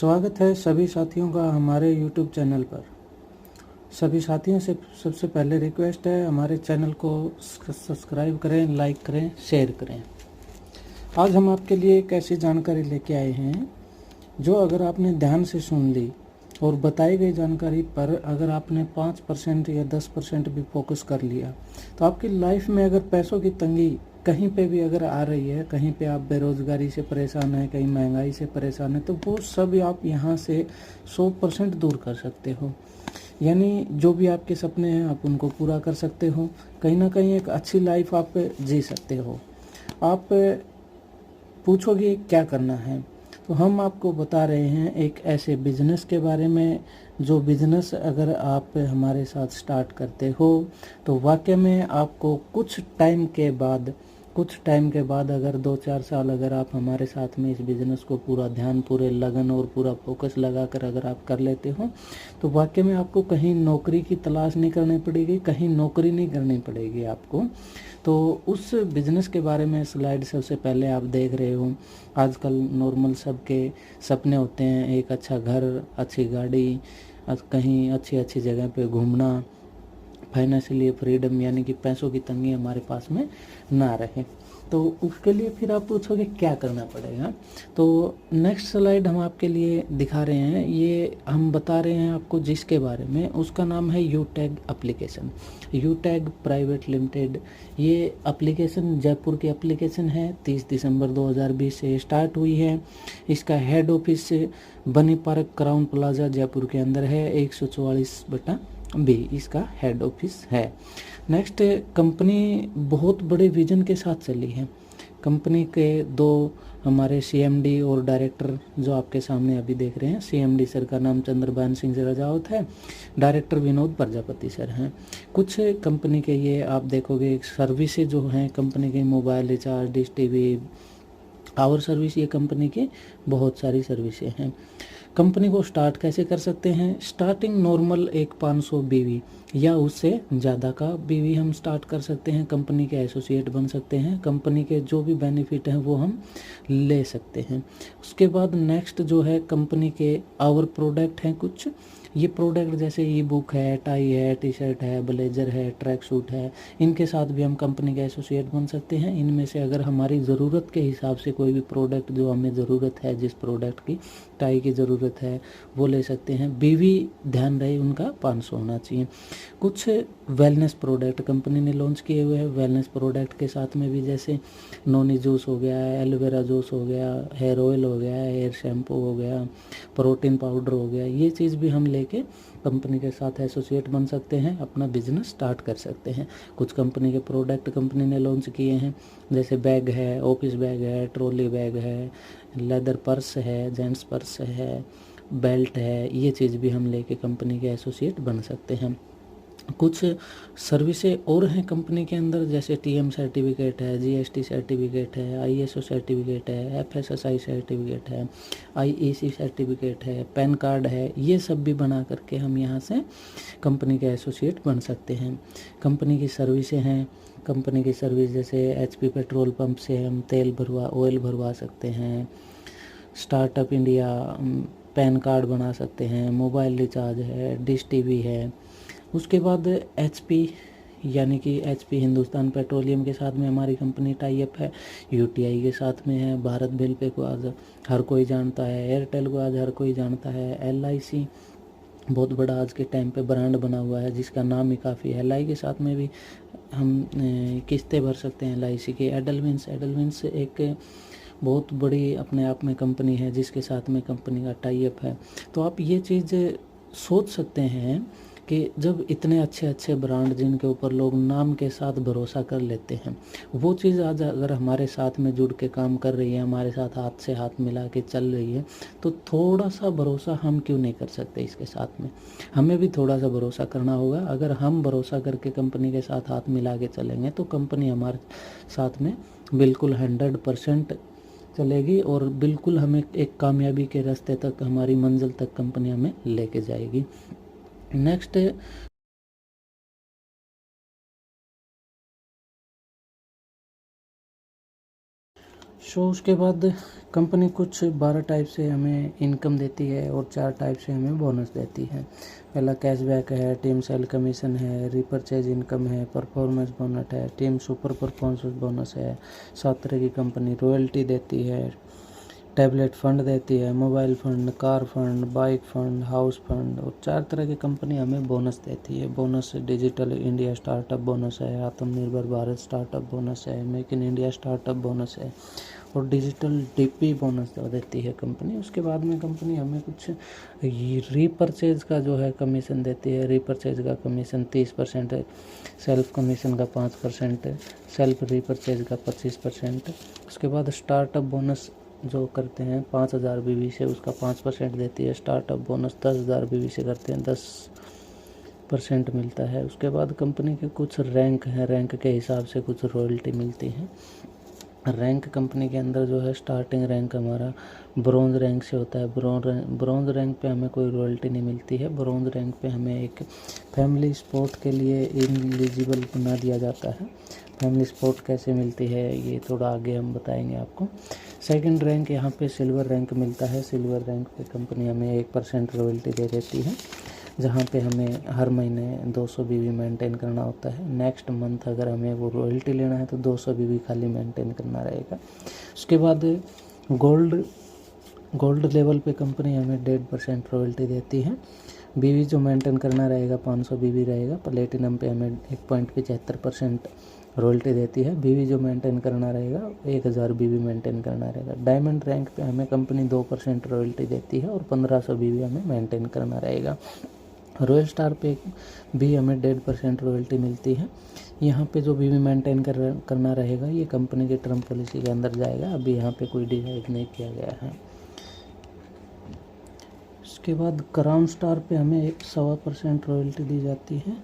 स्वागत है सभी साथियों का हमारे YouTube चैनल पर। सभी साथियों से सबसे पहले रिक्वेस्ट है, हमारे चैनल को सब्सक्राइब करें, लाइक करें, शेयर करें। आज हम आपके लिए एक ऐसी जानकारी लेके आए हैं जो अगर आपने ध्यान से सुन ली और बताई गई जानकारी पर अगर आपने 5% या 10% भी फोकस कर लिया तो आपकी लाइफ में अगर पैसों की तंगी कहीं पे भी अगर आ रही है, कहीं पे आप बेरोजगारी से परेशान हैं, कहीं महंगाई से परेशान हैं, तो वो सब आप यहाँ से 100% दूर कर सकते हो। यानी जो भी आपके सपने हैं आप उनको पूरा कर सकते हो, कहीं ना कहीं एक अच्छी लाइफ आप जी सकते हो। आप पूछोगे क्या करना है, तो हम आपको बता रहे हैं एक ऐसे बिजनेस के बारे में जो बिजनेस अगर आप हमारे साथ स्टार्ट करते हो तो वाकई में आपको कुछ टाइम के बाद अगर 2-4 साल अगर आप हमारे साथ में इस बिज़नेस को पूरा ध्यान, पूरे लगन और पूरा फोकस लगाकर अगर आप कर लेते हो तो वाकई में आपको कहीं नौकरी की तलाश नहीं करनी पड़ेगी, कहीं नौकरी नहीं करनी पड़ेगी आपको। तो उस बिज़नेस के बारे में स्लाइड सबसे पहले आप देख रहे हो। आजकल नॉर्मल सबके सपने होते हैं एक अच्छा घर, अच्छी गाड़ी, कहीं अच्छी अच्छी जगह पे घूमना, फाइनेंशियली फ्रीडम, यानी कि पैसों की तंगी हमारे पास में ना रहे। तो उसके लिए फिर आप पूछोगे क्या करना पड़ेगा। तो नेक्स्ट स्लाइड हम आपके लिए दिखा रहे हैं, ये हम बता रहे हैं आपको जिसके बारे में, उसका नाम है यूटैग एप्लीकेशन, यूटैग प्राइवेट लिमिटेड। ये एप्लीकेशन जयपुर की एप्लीकेशन है, 30 दिसंबर 2020 से स्टार्ट हुई है। इसका हेड ऑफिस बनी पार्क क्राउन प्लाजा जयपुर के अंदर है, 144/B इसका हेड ऑफिस है। नेक्स्ट, कंपनी बहुत बड़े विजन के साथ चली है। कंपनी के दो हमारे सीएमडी और डायरेक्टर जो आपके सामने अभी देख रहे हैं, सीएमडी सर का नाम चंद्रभान सिंह राजावत है, डायरेक्टर विनोद प्रजापति सर हैं। कुछ कंपनी के ये आप देखोगे सर्विसेज जो हैं कंपनी के, mobile recharge, dish TV, our service, ये कंपनी की बहुत सारी सर्विसें हैं। कंपनी को स्टार्ट कैसे कर सकते हैं? स्टार्टिंग नॉर्मल एक 500 बीवी या उससे ज़्यादा का बीवी हम स्टार्ट कर सकते हैं, कंपनी के एसोसिएट बन सकते हैं, कंपनी के जो भी बेनिफिट हैं वो हम ले सकते हैं। उसके बाद नेक्स्ट जो है कंपनी के आवर प्रोडक्ट हैं कुछ। ये प्रोडक्ट जैसे ई बुक है, टाई है, टी शर्ट है, ब्लेजर है, ट्रैक सूट है, इनके साथ भी हम कंपनी के एसोसिएट बन सकते हैं। इनमें से अगर हमारी ज़रूरत के हिसाब से कोई भी प्रोडक्ट जो हमें ज़रूरत है, जिस प्रोडक्ट की टाई की ज़रूरत है वो ले सकते हैं। बीवी ध्यान रहे उनका 500 होना चाहिए। कुछ वेलनेस प्रोडक्ट कंपनी ने लॉन्च किए हुए हैं। वेलनेस प्रोडक्ट के साथ में भी जैसे नोनी जूस हो गया, एलोवेरा जूस हो गया, हेयर ऑयल हो गया, हेयर शैम्पू हो गया, प्रोटीन पाउडर हो गया, ये चीज़ भी हम लेके कंपनी के साथ एसोसिएट बन सकते हैं, अपना बिजनेस स्टार्ट कर सकते हैं। कुछ कंपनी के प्रोडक्ट कंपनी ने लॉन्च किए हैं, जैसे बैग है, ऑफिस बैग है, ट्रॉली बैग है, लेदर पर्स है, जेंट्स पर्स है, बेल्ट है, ये चीज़ भी हम लेके कंपनी के एसोसिएट बन सकते हैं। कुछ सर्विसेज और हैं कंपनी के अंदर, जैसे टीएम सर्टिफिकेट है, जीएसटी सर्टिफिकेट है, आईएसओ सर्टिफिकेट है, एफएसएसआई सर्टिफिकेट है, आईईसी सर्टिफिकेट है, पैन कार्ड है, ये सब भी बना करके हम यहाँ से कंपनी के एसोसिएट बन सकते हैं। कंपनी की सर्विसें हैं, कंपनी की सर्विस जैसे एचपी पेट्रोल पंप से हम ऑयल भरवा सकते हैं, स्टार्टअप इंडिया पैन कार्ड बना सकते हैं, मोबाइल रिचार्ज है, डिश टीवी है। उसके बाद एचपी, यानी कि एचपी हिंदुस्तान पेट्रोलियम के साथ में हमारी कंपनी टाई अप है, यूटीआई के साथ में है, भारत बिल पे को आज हर कोई जानता है, एयरटेल को आज हर कोई जानता है, एलआईसी बहुत बड़ा आज के टाइम पे ब्रांड बना हुआ है जिसका नाम ही काफ़ी है। एलआई के साथ में भी हम किस्तें भर सकते हैं एलआईसी की। एडलविंस एक बहुत बड़ी अपने आप में कंपनी है जिसके साथ में कंपनी का टाई अप है। तो आप ये चीज़ सोच सकते हैं कि जब इतने अच्छे अच्छे ब्रांड जिनके ऊपर लोग नाम के साथ भरोसा कर लेते हैं, वो चीज़ आज अगर हमारे साथ में जुड़ के काम कर रही है, हमारे साथ हाथ से हाथ मिला के चल रही है, तो थोड़ा सा भरोसा हम क्यों नहीं कर सकते इसके साथ में? हमें भी थोड़ा सा भरोसा करना होगा। अगर हम भरोसा करके कंपनी के साथ हाथ मिला के चलेंगे तो कंपनी हमारे साथ में बिल्कुल 100% चलेगी और बिल्कुल हमें एक कामयाबी के रास्ते तक, हमारी मंजिल तक कंपनी हमें लेके जाएगी। नेक्स्ट, उसके बाद कंपनी कुछ 12 टाइप से हमें इनकम देती है और 4 टाइप से हमें बोनस देती है। पहला कैशबैक है, टीम सेल कमीशन है, रिपर्चेज इनकम है, परफॉर्मेंस बोनस है, टीम सुपर परफॉर्मेंस बोनस है। 7 तरह की कंपनी रॉयल्टी देती है, टैबलेट फंड देती है, mobile fund, car fund, bike fund, house fund, और 4 तरह की कंपनी हमें बोनस देती है। Bonus digital India startup bonus है, आत्मनिर्भर भारत स्टार्टअप बोनस है, make in India startup bonus है और डिजिटल डीपी बोनस देती है कंपनी। उसके बाद में कंपनी हमें कुछ रीपरचेज का जो है कमीशन देती है। रीपरचेज का कमीशन 30% है, सेल्फ कमीशन का 5% है, सेल्फ रीपरचेज का 25%। उसके बाद स्टार्टअप बोनस जो करते हैं 5000 बीवी से उसका 5% देती है। स्टार्टअप बोनस 10,000 बीवी से करते हैं 10% मिलता है। उसके बाद कंपनी के कुछ रैंक हैं, रैंक के हिसाब से कुछ रॉयल्टी मिलती है। रैंक कंपनी के अंदर जो है स्टार्टिंग रैंक हमारा ब्रोंज रैंक से होता है। ब्रोंज रैंक पे हमें कोई रॉयल्टी नहीं मिलती है। ब्रोंज रैंक पे हमें एक फैमिली स्पोर्ट के लिए एलिजिबल बना दिया जाता है। फैमिली स्पोर्ट कैसे मिलती है ये थोड़ा आगे हम बताएंगे आपको। सेकंड रैंक यहाँ पे सिल्वर रैंक मिलता है। सिल्वर रैंक पे कंपनी हमें 1% रॉयल्टी दे देती है, जहाँ पे हमें हर महीने 200 बीवी मेंटेन करना होता है। नेक्स्ट मंथ अगर हमें वो रॉयल्टी लेना है तो 200 बीवी खाली मेंटेन करना रहेगा। उसके बाद गोल्ड लेवल पे कंपनी हमें 1.5% रॉयल्टी देती है। बीवी जो मेंटेन करना रहेगा 500 बीवी रहेगा। प्लेटिनम पे हमें 1.75% रॉयल्टी देती है। बीवी जो मेंटेन करना रहेगा 1000 बीवी मेंटेन करना रहेगा। डायमंड रैंक पे हमें कंपनी 2% रॉयल्टी देती है और 1500 बीवी हमें मेंटेन करना रहेगा। रॉयल स्टार पे भी हमें 1.5% रॉयल्टी मिलती है। यहाँ पे जो बीवी मेंटेन करना रहेगा ये कंपनी के टर्म पॉलिसी के अंदर जाएगा, अभी यहाँ पे कोई डिसाइड नहीं किया गया है। उसके बाद क्राउन स्टार पे हमें 1.25% रॉयल्टी दी जाती है।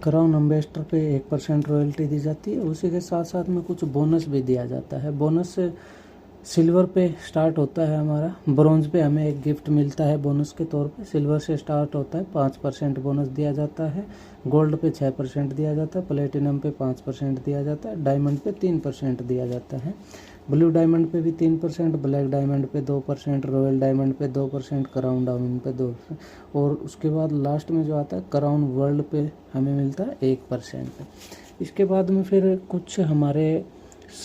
क्राउन एम्बेसडर पे 1% रॉयल्टी दी जाती है। उसी के साथ साथ में कुछ बोनस भी दिया जाता है। बोनस सिल्वर पे स्टार्ट होता है हमारा। ब्रॉन्ज पे हमें एक गिफ्ट मिलता है बोनस के तौर पे। सिल्वर से स्टार्ट होता है, 5% बोनस दिया जाता है। गोल्ड पे 6% दिया जाता है। प्लेटिनम पे 5% दिया जाता है। डायमंड पे 3% दिया जाता है। ब्लू डायमंड पे भी 3%, ब्लैक डायमंड पे 2%, रॉयल डायमंड पे 2%, क्राउन डायमंड पे 2%, और उसके बाद लास्ट में जो आता है क्राउन वर्ल्ड पे हमें मिलता है 1%। इसके बाद में फिर कुछ हमारे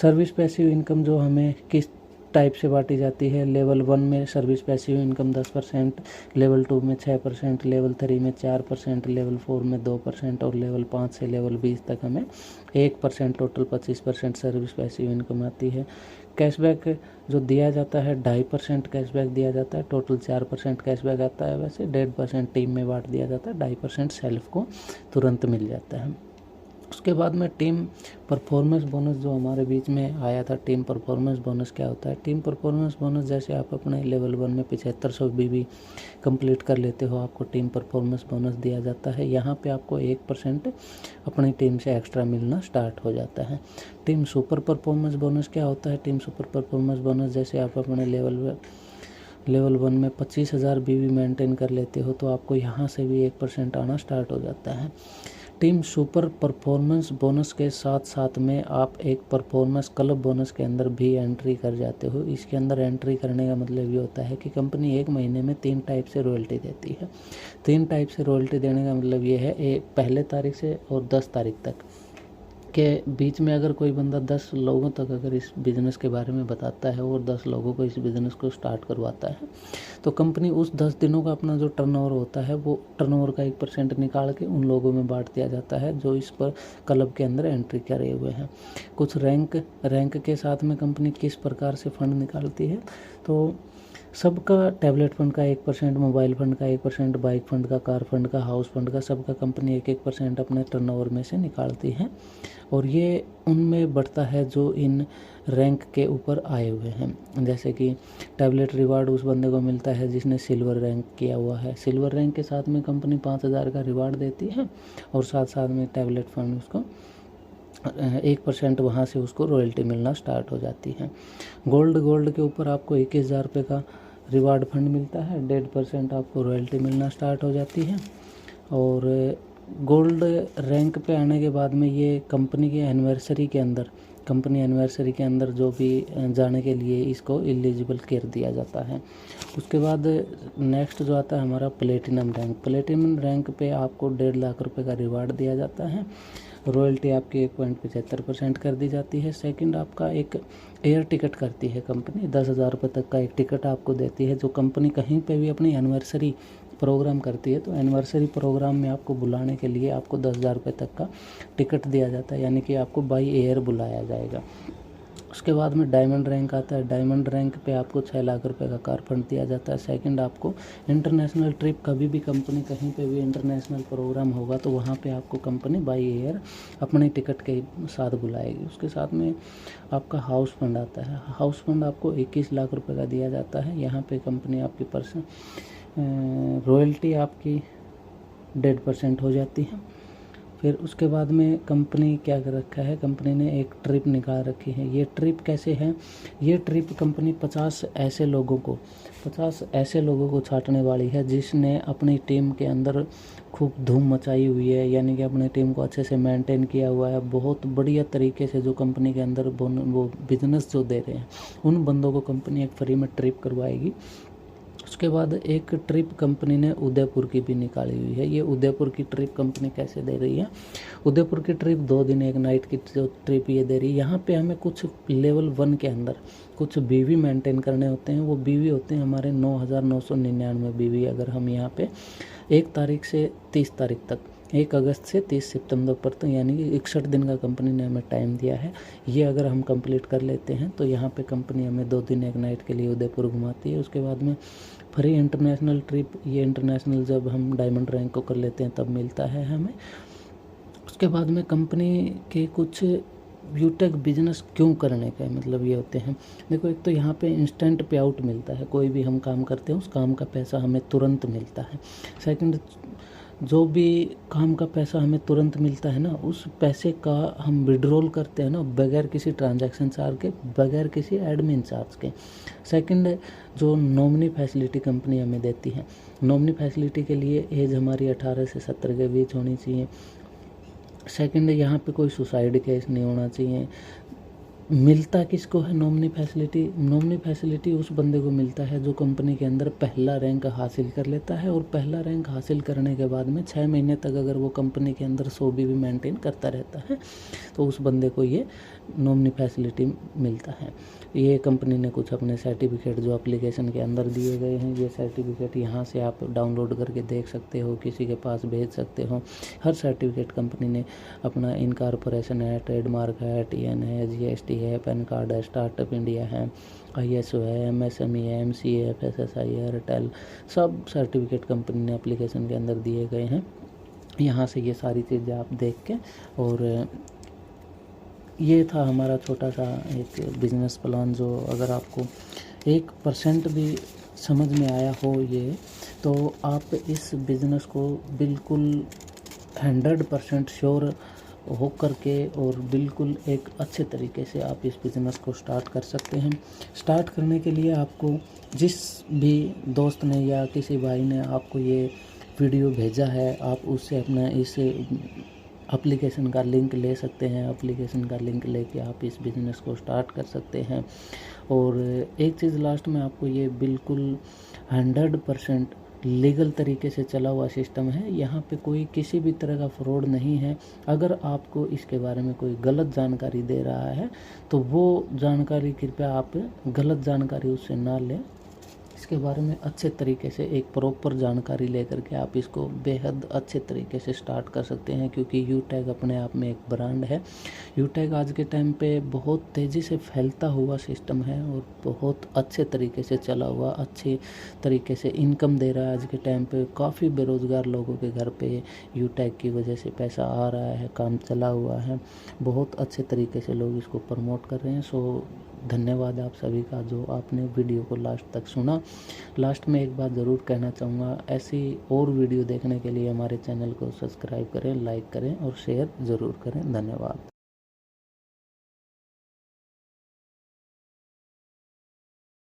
सर्विस पैसिव इनकम जो हमें किस टाइप से बांटी जाती है। लेवल 1 में सर्विस पैसिव इनकम 10%, लेवल 2 में 6%, लेवल 3 में 4%, लेवल 4 में 2% और लेवल 5 से लेवल 20 तक हमें 1%, टोटल 25% सर्विस पैसिव इनकम आती है। कैशबैक जो दिया जाता है 2.5% कैशबैक दिया जाता है, टोटल 4% कैशबैक आता है। वैसे 1.5% टीम में बांट दिया जाता है, 2.5% सेल्फ को तुरंत मिल जाता है। उसके बाद में टीम परफॉर्मेंस बोनस जो हमारे बीच में आया था। टीम परफॉर्मेंस बोनस क्या होता है? टीम परफॉर्मेंस बोनस जैसे आप अपने लेवल 1 में 7500 बीवी कंप्लीट कर लेते हो, आपको टीम परफॉर्मेंस बोनस दिया जाता है। यहाँ पे आपको 1% अपनी टीम से एक्स्ट्रा मिलना स्टार्ट हो जाता है। टीम सुपर परफॉर्मेंस बोनस क्या होता है? टीम सुपर परफॉर्मेंस बोनस जैसे आप अपने लेवल 1 में 25,000 बीवी मेंटेन कर लेते हो तो आपको यहाँ से भी 1% आना स्टार्ट हो जाता है। टीम सुपर परफॉर्मेंस बोनस के साथ साथ में आप एक परफॉर्मेंस क्लब बोनस के अंदर भी एंट्री कर जाते हो। इसके अंदर एंट्री करने का मतलब ये होता है कि कंपनी 1 महीने में 3 टाइप से रॉयल्टी देती है। 3 टाइप से रॉयल्टी देने का मतलब ये है, पहले तारीख से और 10 तारीख तक के बीच में अगर कोई बंदा 10 लोगों तक अगर इस बिज़नेस के बारे में बताता है और 10 लोगों को इस बिज़नेस को स्टार्ट करवाता है तो कंपनी उस 10 दिनों का अपना जो टर्नओवर होता है वो टर्नओवर का 1% निकाल के उन लोगों में बांट दिया जाता है जो इस पर क्लब के अंदर एंट्री करे हुए हैं। कुछ रैंक के साथ में कंपनी किस प्रकार से फंड निकालती है, तो सबका टैबलेट फंड का 1%, मोबाइल फंड का 1%, बाइक फंड का, कार फंड का, हाउस फंड का, सबका कंपनी 1% अपने टर्नओवर में से निकालती है और ये उनमें बढ़ता है जो इन रैंक के ऊपर आए हुए हैं। जैसे कि टैबलेट रिवार्ड उस बंदे को मिलता है जिसने सिल्वर रैंक किया हुआ है। सिल्वर रैंक के साथ में कंपनी 5,000 का रिवार्ड देती है और साथ साथ में टैबलेट फंड उसको 1% वहाँ से उसको रॉयल्टी मिलना स्टार्ट हो जाती है। गोल्ड के ऊपर आपको 21,000 रुपये का रिवार्ड फंड मिलता है, 1.5% आपको रॉयल्टी मिलना स्टार्ट हो जाती है। और गोल्ड रैंक पे आने के बाद में ये कंपनी के एनिवर्सरी के अंदर कंपनी एनिवर्सरी के अंदर जो भी जाने के लिए इसको एलिजिबल कर दिया जाता है। उसके बाद नेक्स्ट जो आता है हमारा प्लेटिनम रैंक। प्लेटिनम रैंक पे आपको 1.5 लाख रुपए का रिवार्ड दिया जाता है। रॉयल्टी आपकी 1.75% कर दी जाती है। सेकंड आपका एक एयर टिकट करती है कंपनी, 10,000 रुपये तक का एक टिकट आपको देती है। जो कंपनी कहीं पे भी अपनी एनिवर्सरी प्रोग्राम करती है तो एनिवर्सरी प्रोग्राम में आपको बुलाने के लिए आपको 10,000 रुपये तक का टिकट दिया जाता है, यानी कि आपको बाई एयर बुलाया जाएगा। उसके बाद में डायमंड रैंक आता है। डायमंड रैंक पे आपको 6 लाख रुपए का कार फंड दिया जाता है। सेकंड आपको इंटरनेशनल ट्रिप, कभी भी कंपनी कहीं पे भी इंटरनेशनल प्रोग्राम होगा तो वहाँ पे आपको कंपनी बाई एयर अपने टिकट के साथ बुलाएगी। उसके साथ में आपका हाउस फंड आता है। हाउस फंड आपको 21 लाख रुपये का दिया जाता है। यहाँ पे कंपनी आपकी रॉयल्टी आपकी 1.5% हो जाती है। फिर उसके बाद में कंपनी क्या कर रखा है, कंपनी ने एक ट्रिप निकाल रखी है। ये ट्रिप कैसे है, ये ट्रिप कंपनी 50 ऐसे लोगों को छांटने वाली है जिसने अपनी टीम के अंदर खूब धूम मचाई हुई है, यानी कि अपनी टीम को अच्छे से मेंटेन किया हुआ है। बहुत बढ़िया तरीके से जो कंपनी के अंदर वो बिजनेस जो दे रहे हैं उन बंदों को कंपनी एक फ्री में ट्रिप करवाएगी। उसके बाद एक ट्रिप कंपनी ने उदयपुर की भी निकाली हुई है। ये उदयपुर की ट्रिप कंपनी कैसे दे रही है, उदयपुर की ट्रिप 2 दिन 1 नाइट की जो ट्रिप ये दे रही है, यहाँ पे हमें कुछ लेवल 1 के अंदर कुछ बीवी मेंटेन करने होते हैं। वो बीवी होते हैं हमारे 9,999 बीवी। अगर हम यहाँ पे 1 तारीख से 30 तारीख तक, 1 अगस्त से 30 सितंबर तक, यानी कि 61 दिन का कंपनी ने हमें टाइम दिया है। ये अगर हम कंप्लीट कर लेते हैं तो यहाँ पे कंपनी हमें 2 दिन 1 नाइट के लिए उदयपुर घुमाती है। उसके बाद में फ्री इंटरनेशनल ट्रिप, ये इंटरनेशनल जब हम डायमंड रैंक को कर लेते हैं तब मिलता है हमें। उसके बाद में कंपनी के कुछ यूटेक बिजनेस क्यों करने का मतलब ये होते हैं, देखो एक तो यहाँ पे इंस्टेंट पे आउट मिलता है, कोई भी हम काम करते हैं उस काम का पैसा हमें तुरंत मिलता है। सेकंड, जो भी काम का पैसा हमें तुरंत मिलता है ना, उस पैसे का हम विड्रॉल करते हैं ना बगैर किसी ट्रांजैक्शन चार्ज के, बगैर किसी एडमिन चार्ज के। सेकंड, जो नॉमिनी फैसिलिटी कंपनी हमें देती है, नॉमिनी फैसिलिटी के लिए एज हमारी 18 से 70 के बीच होनी चाहिए। सेकंड, यहाँ पे कोई सुसाइड केस नहीं होना चाहिए। मिलता किसको है नॉमिनी फैसिलिटी, नॉमिनी फैसिलिटी उस बंदे को मिलता है जो कंपनी के अंदर पहला रैंक हासिल कर लेता है, और पहला रैंक हासिल करने के बाद में 6 महीने तक अगर वो कंपनी के अंदर 100 बीवी मेंटेन करता रहता है तो उस बंदे को ये नॉमिनी फैसिलिटी मिलता है। ये कंपनी ने कुछ अपने सर्टिफिकेट जो एप्लीकेशन के अंदर दिए गए हैं, ये सर्टिफिकेट यहाँ से आप डाउनलोड करके देख सकते हो, किसी के पास भेज सकते हो। हर सर्टिफिकेट कंपनी ने अपना इनकॉर्पोरेशन है, ट्रेडमार्क है, TN है, GST है, पैन कार्ड है, स्टार्टअप इंडिया है, ISO है, MSME है, MCA है, FSSAI है, एयरटेल, सब सर्टिफिकेट कंपनी ने एप्लीकेशन के अंदर दिए गए हैं। यहाँ से ये सारी चीज़ें आप देख के, और ये था हमारा छोटा सा एक बिजनेस प्लान, जो अगर आपको 1% भी समझ में आया हो ये, तो आप इस बिज़नेस को बिल्कुल 100% श्योर हो करके और बिल्कुल एक अच्छे तरीके से आप इस बिज़नेस को स्टार्ट कर सकते हैं। स्टार्ट करने के लिए आपको जिस भी दोस्त ने या किसी भाई ने आपको ये वीडियो भेजा है, आप उससे अपना इस एप्लीकेशन का लिंक ले सकते हैं। एप्लीकेशन का लिंक लेके आप इस बिज़नेस को स्टार्ट कर सकते हैं। और एक चीज़ लास्ट में आपको ये बिल्कुल 100% लीगल तरीके से चला हुआ सिस्टम है। यहाँ पे कोई किसी भी तरह का फ्रॉड नहीं है। अगर आपको इसके बारे में कोई गलत जानकारी दे रहा है तो वो जानकारी कृपया आप गलत जानकारी उससे ना लें। इसके बारे में अच्छे तरीके से एक प्रॉपर जानकारी लेकर के आप इसको बेहद अच्छे तरीके से स्टार्ट कर सकते हैं, क्योंकि यूटैग अपने आप में एक ब्रांड है। यूटैग आज के टाइम पे बहुत तेज़ी से फैलता हुआ सिस्टम है और बहुत अच्छे तरीके से चला हुआ, अच्छे तरीके से इनकम दे रहा है। आज के टाइम पे काफ़ी बेरोज़गार लोगों के घर पे यूटैग की वजह से पैसा आ रहा है, काम चला हुआ है। बहुत अच्छे तरीके से लोग इसको प्रमोट कर रहे हैं। सो धन्यवाद आप सभी का जो आपने वीडियो को लास्ट तक सुना। लास्ट में एक बात ज़रूर कहना चाहूँगा, ऐसी और वीडियो देखने के लिए हमारे चैनल को सब्सक्राइब करें, लाइक करें और शेयर ज़रूर करें। धन्यवाद।